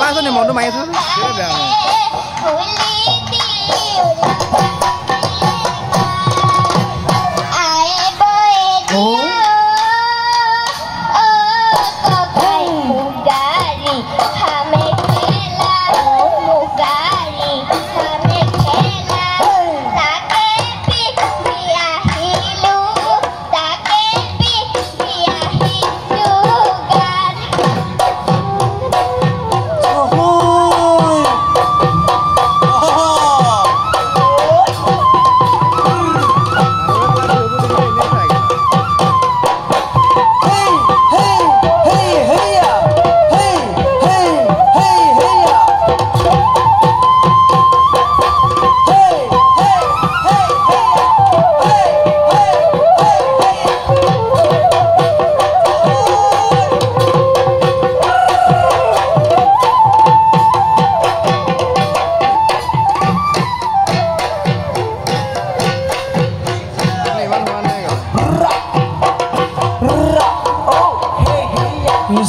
পকাই আছে নি মনটো মাৰি আছে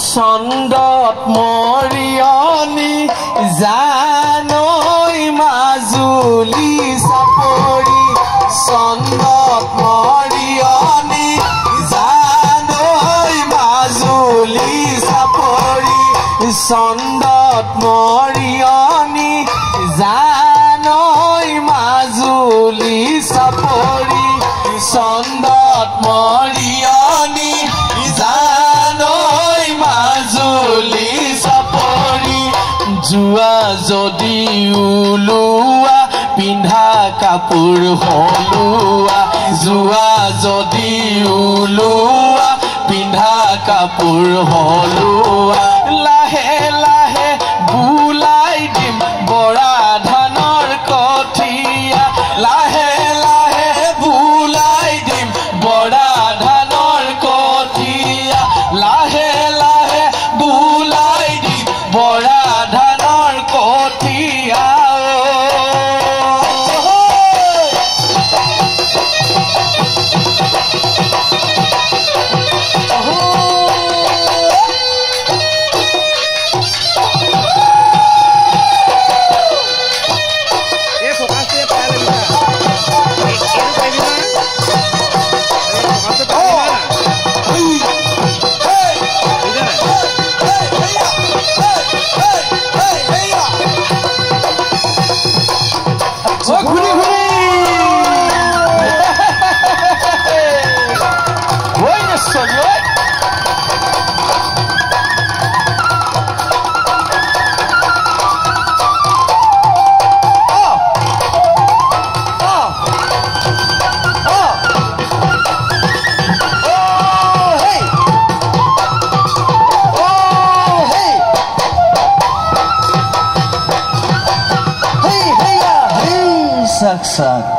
চন্দত মৰিয়নি জানৈ মাজুলী চাপৰি চন্দত মৰিয়নি জানৈ মাজুলী চাপৰি চন্দত মৰিয়নি জানৈ মাজুলী চাপৰি চন্দত মৰিয়নি মাজুলী চাপৰি যোৱা যদি ওলোৱা পিন্ধা কাপোৰ হলোৱা যোৱা যদি ওলোৱা পিন্ধা কাপোৰ হলোৱা লাহে লাহে বুলাই দিম বৰা ধানৰ কঠীয়া লাহে লাহে বুলাই দিম বৰা ধানৰ কঠীয়া লাহে লাহে বুলাই দিম বৰা ধানৰ কঠীয়া Sak sak